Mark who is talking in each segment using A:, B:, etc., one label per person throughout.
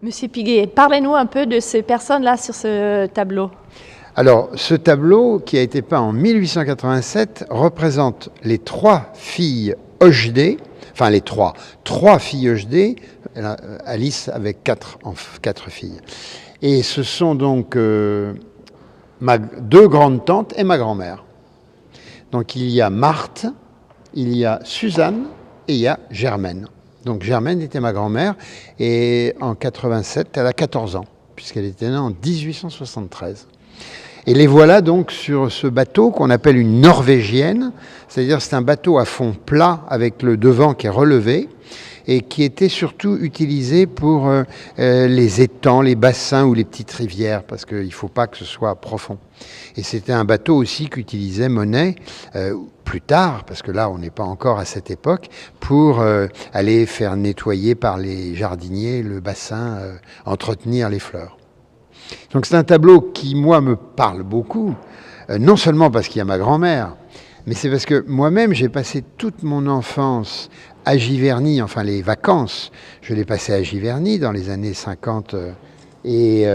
A: Monsieur Piguet, parlez-nous un peu de ces personnes-là sur ce tableau.
B: Alors, ce tableau, qui a été peint en 1887, représente les trois filles Hochdé, enfin trois filles Hochdé, Alice avec quatre filles. Et ce sont donc ma deux grandes tantes et ma grand-mère. Donc il y a Marthe, il y a Suzanne et il y a Germaine. Donc Germaine était ma grand-mère et en 87, elle a 14 ans, puisqu'elle était née en 1873. Et les voilà donc sur ce bateau qu'on appelle une norvégienne, c'est-à-dire c'est un bateau à fond plat avec le devant qui est relevé et qui était surtout utilisé pour les étangs, les bassins ou les petites rivières, parce qu'il ne faut pas que ce soit profond. Et c'était un bateau aussi qu'utilisait Monet plus tard, parce que là on n'est pas encore à cette époque, pour aller faire nettoyer par les jardiniers le bassin, entretenir les fleurs. Donc c'est un tableau qui, moi, me parle beaucoup, non seulement parce qu'il y a ma grand-mère, mais c'est parce que moi-même, j'ai passé toute mon enfance à Giverny, enfin les vacances, je l'ai passé à Giverny dans les années 50. Et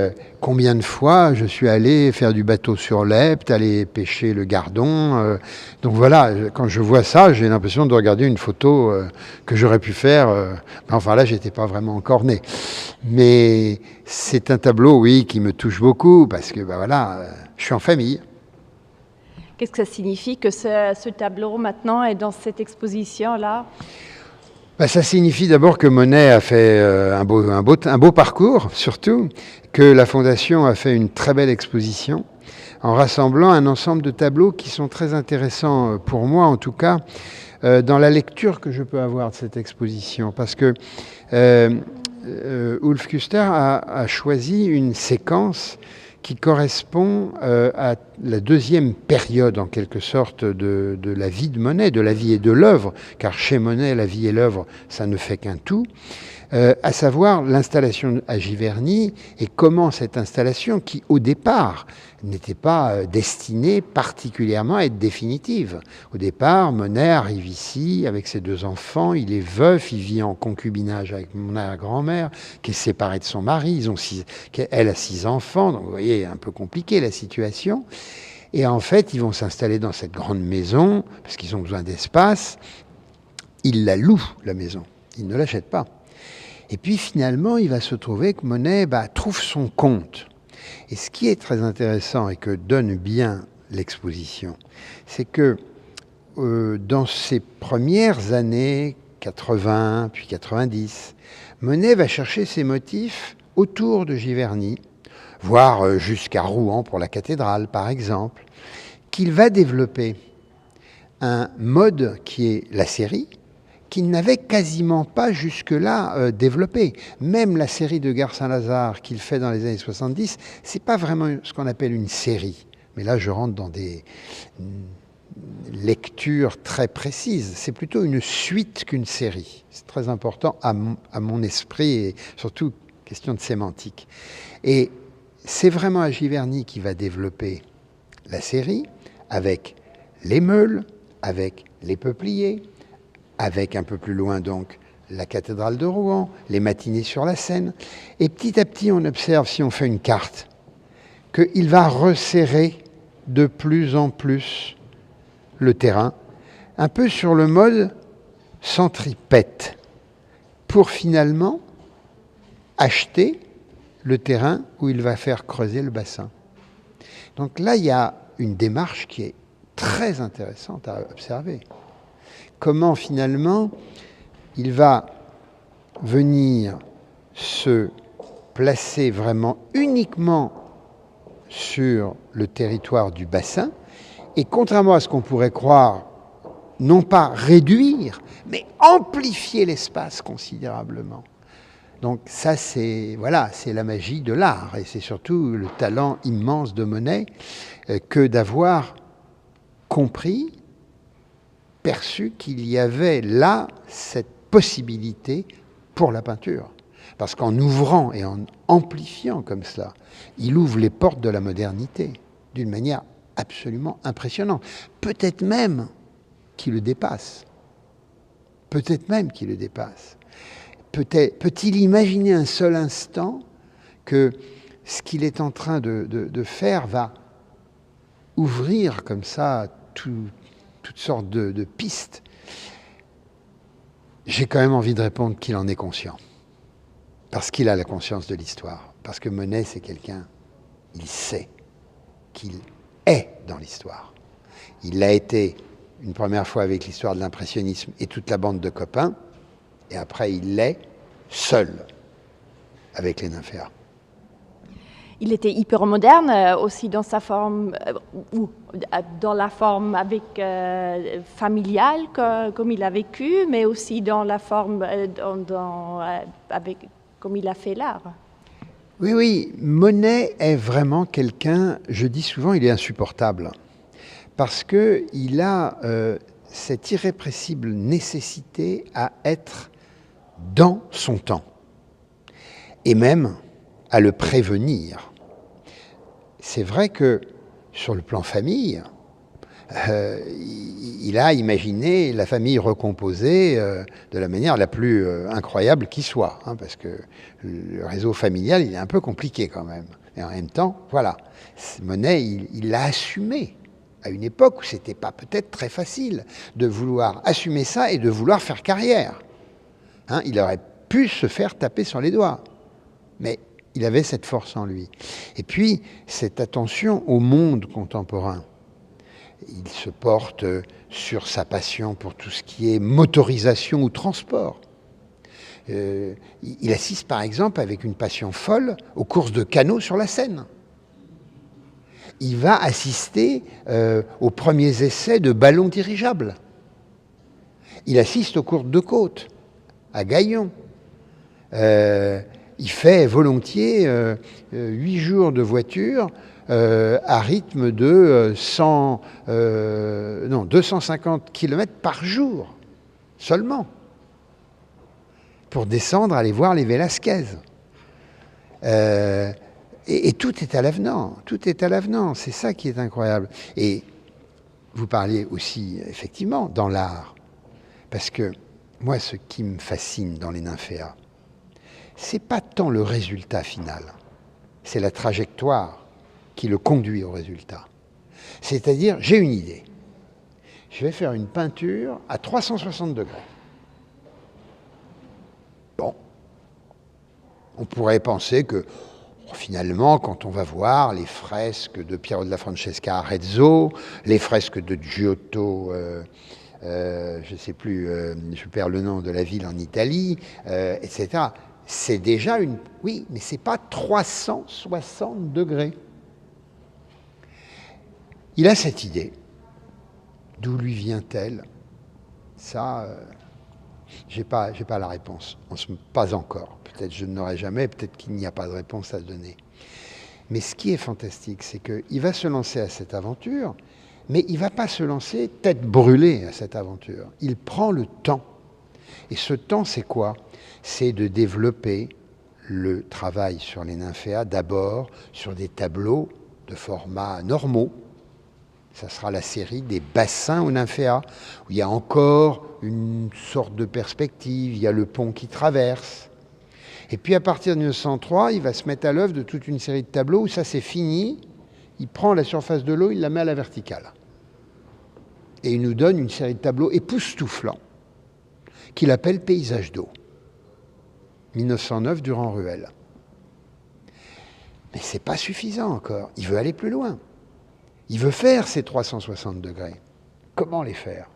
B: combien de fois je suis allé faire du bateau sur l'Epte, aller pêcher le gardon. Donc voilà, quand je vois ça, j'ai l'impression de regarder une photo que j'aurais pu faire. Enfin là, j'étais pas vraiment encore né. Mais c'est un tableau, oui, qui me touche beaucoup parce que voilà, je suis en famille.
A: Qu'est-ce que ça signifie que ce tableau maintenant est dans cette exposition-là ?
B: Ça signifie d'abord que Monet a fait un beau parcours, surtout, que la Fondation a fait une très belle exposition, en rassemblant un ensemble de tableaux qui sont très intéressants, pour moi en tout cas, dans la lecture que je peux avoir de cette exposition. Parce que Ulf Küster a choisi une séquence qui correspond à la deuxième période, en quelque sorte, de la vie de Monet, de la vie et de l'œuvre, car chez Monet, la vie et l'œuvre, ça ne fait qu'un tout, à savoir l'installation à Giverny et comment cette installation, qui au départ n'était pas destinée particulièrement à être définitive. Au départ, Monet arrive ici avec ses deux enfants, il est veuf, il vit en concubinage avec mon grand-mère, qui est séparée de son mari, elle a 6 enfants, donc vous voyez, un peu compliqué la situation. Et en fait, ils vont s'installer dans cette grande maison, parce qu'ils ont besoin d'espace. Ils la louent, la maison, ils ne l'achètent pas. Et puis finalement, il va se trouver que Monet trouve son compte. Et ce qui est très intéressant et que donne bien l'exposition, c'est que dans ses premières années 80, puis 90, Monet va chercher ses motifs autour de Giverny, voire jusqu'à Rouen pour la cathédrale par exemple, qu'il va développer un mode qui est la série, qu'il n'avait quasiment pas jusque-là développé. Même la série de Gare Saint-Lazare qu'il fait dans les années 70, c'est pas vraiment ce qu'on appelle une série. Mais là, je rentre dans des lectures très précises. C'est plutôt une suite qu'une série. C'est très important à mon esprit et surtout question de sémantique. Et c'est vraiment à Giverny qui va développer la série avec les meules, avec les peupliers, avec un peu plus loin donc la cathédrale de Rouen, les matinées sur la Seine. Et petit à petit, on observe, si on fait une carte, qu'il va resserrer de plus en plus le terrain, un peu sur le mode centripète, pour finalement acheter le terrain où il va faire creuser le bassin. Donc là, il y a une démarche qui est très intéressante à observer. Comment finalement il va venir se placer vraiment uniquement sur le territoire du bassin et contrairement à ce qu'on pourrait croire, non pas réduire, mais amplifier l'espace considérablement. Donc ça, c'est la magie de l'art et c'est surtout le talent immense de Monet que d'avoir compris, perçu qu'il y avait là cette possibilité pour la peinture. Parce qu'en ouvrant et en amplifiant comme cela, il ouvre les portes de la modernité d'une manière absolument impressionnante. Peut-être même qu'il le dépasse. peut-il imaginer un seul instant que ce qu'il est en train de faire va ouvrir comme ça toutes sortes de pistes? J'ai quand même envie de répondre qu'il en est conscient. Parce qu'il a la conscience de l'histoire. Parce que Monet, c'est quelqu'un, il sait qu'il est dans l'histoire. Il l'a été une première fois avec l'histoire de l'impressionnisme et toute la bande de copains, et après il l'est seul avec les nymphéas.
A: Il était hyper moderne aussi dans sa forme, ou dans la forme avec familiale comme il a vécu, mais aussi dans la forme avec comme il a fait l'art.
B: Oui, Monet est vraiment quelqu'un, je dis souvent, il est insupportable, parce qu'il a cette irrépressible nécessité à être dans son temps, et même à le prévenir. C'est vrai que sur le plan famille, il a imaginé la famille recomposée de la manière la plus incroyable qui soit, hein, parce que le réseau familial, il est un peu compliqué quand même. Et en même temps, voilà, Monet, il l'a assumé à une époque où c'était pas peut-être très facile de vouloir assumer ça et de vouloir faire carrière. Hein, il aurait pu se faire taper sur les doigts, mais il avait cette force en lui. Et puis, cette attention au monde contemporain. Il se porte sur sa passion pour tout ce qui est motorisation ou transport. Il assiste par exemple avec une passion folle aux courses de canot sur la Seine. Il va assister aux premiers essais de ballons dirigeables. Il assiste aux courses de côte à Gaillon. Il fait volontiers 8 jours de voiture à rythme de 250 km par jour seulement, pour descendre, aller voir les Vélasquez. Et tout est à l'avenant, tout est à l'avenant, c'est ça qui est incroyable. Et vous parliez aussi, effectivement, dans l'art, parce que moi, ce qui me fascine dans les nymphéas, c'est pas tant le résultat final, c'est la trajectoire qui le conduit au résultat. C'est-à-dire, j'ai une idée. Je vais faire une peinture à 360 degrés. Bon. On pourrait penser que, finalement, quand on va voir les fresques de Piero della Francesca Arezzo, les fresques de Giotto, je ne sais plus, je perds le nom de la ville en Italie, etc., c'est déjà une... Oui, mais ce n'est pas 360 degrés. Il a cette idée. D'où lui vient-elle? Ça, j'ai pas la réponse. Pas encore. Peut-être je ne l'aurai jamais, peut-être qu'il n'y a pas de réponse à donner. Mais ce qui est fantastique, c'est qu'il va se lancer à cette aventure, mais il ne va pas se lancer tête brûlée à cette aventure. Il prend le temps. Et ce temps, c'est quoi? C'est de développer le travail sur les nymphéas, d'abord sur des tableaux de format normaux. Ça sera la série des bassins aux nymphéas, où il y a encore une sorte de perspective, il y a le pont qui traverse. Et puis à partir de 1903, il va se mettre à l'œuvre de toute une série de tableaux où ça c'est fini, il prend la surface de l'eau, il la met à la verticale. Et il nous donne une série de tableaux époustouflants, qu'il appelle Paysage d'eau. 1909, Durand-Ruel. Mais c'est pas suffisant encore, il veut aller plus loin. Il veut faire ces 360 degrés. Comment les faire?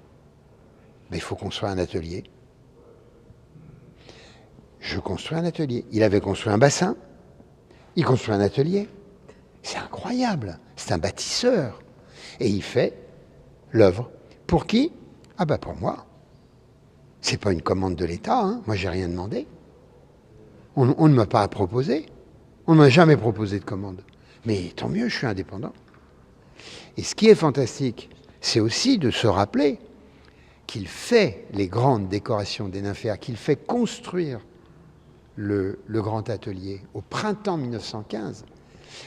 B: Mais il faut construire un atelier. Je construis un atelier. Il avait construit un bassin, il construit un atelier. C'est incroyable, c'est un bâtisseur. Et il fait l'œuvre. Pour qui? Ah ben pour moi. C'est pas une commande de l'État, hein. Moi j'ai rien demandé. On ne m'a pas proposé. On ne m'a jamais proposé de commande. Mais tant mieux, je suis indépendant. Et ce qui est fantastique, c'est aussi de se rappeler qu'il fait les grandes décorations des nymphéas, qu'il fait construire le grand atelier au printemps 1915.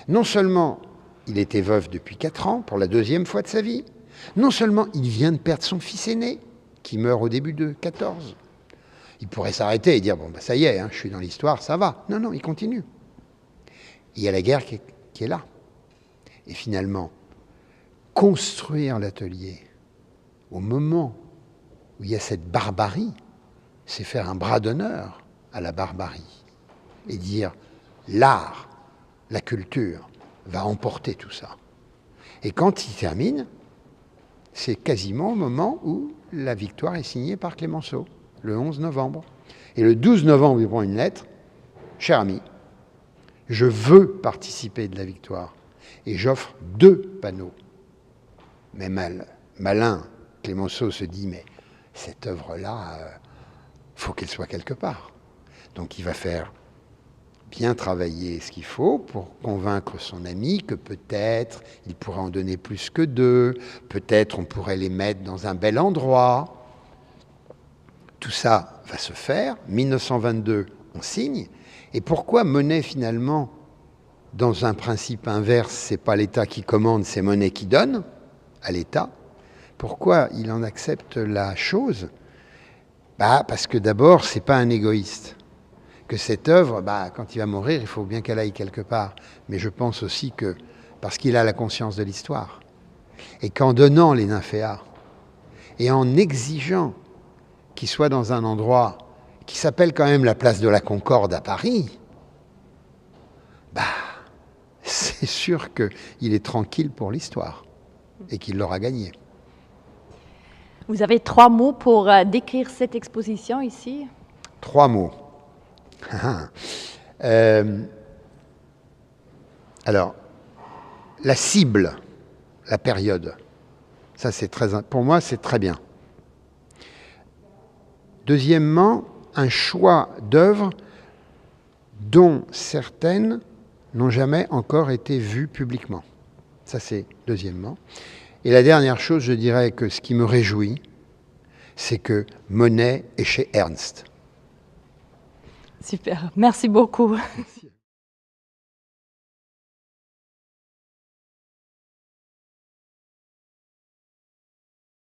B: Non seulement il était veuf depuis 4 ans, pour la 2e fois de sa vie, non seulement il vient de perdre son fils aîné, qui meurt au début de 14. Il pourrait s'arrêter et dire, bon, bah, ça y est, hein, je suis dans l'histoire, ça va. Non, non, il continue. Il y a la guerre qui est là. Et finalement, construire l'atelier au moment où il y a cette barbarie, c'est faire un bras d'honneur à la barbarie et dire l'art, la culture va emporter tout ça. Et quand il termine, c'est quasiment au moment où la victoire est signée par Clémenceau, le 11 novembre. Et le 12 novembre, il prend une lettre, « Cher ami, je veux participer de la victoire et j'offre 2 panneaux. » Mais malin, Clémenceau se dit, mais cette œuvre-là, faut qu'elle soit quelque part. Donc il va faire bien travailler ce qu'il faut pour convaincre son ami que peut-être il pourrait en donner plus que 2, peut-être on pourrait les mettre dans un bel endroit. Tout ça va se faire. 1922, on signe. Et pourquoi Monet, finalement, dans un principe inverse, c'est pas l'État qui commande, c'est Monet qui donne à l'État? Pourquoi il en accepte la chose? Parce que d'abord, c'est pas un égoïste. Que cette œuvre, quand il va mourir, il faut bien qu'elle aille quelque part. Mais je pense aussi que parce qu'il a la conscience de l'histoire. Et qu'en donnant les nymphéas, et en exigeant qu'il soit dans un endroit qui s'appelle quand même la place de la Concorde à Paris, c'est sûr qu'il est tranquille pour l'histoire et qu'il l'aura gagnée.
A: Vous avez 3 mots pour décrire cette exposition ici?
B: 3 mots. Alors, la cible, la période, ça c'est pour moi c'est très bien. Deuxièmement, un choix d'œuvres dont certaines n'ont jamais encore été vues publiquement. Ça c'est deuxièmement. Et la dernière chose, je dirais que ce qui me réjouit, c'est que Monet est chez Ernst.
A: Super, merci beaucoup.
B: Merci.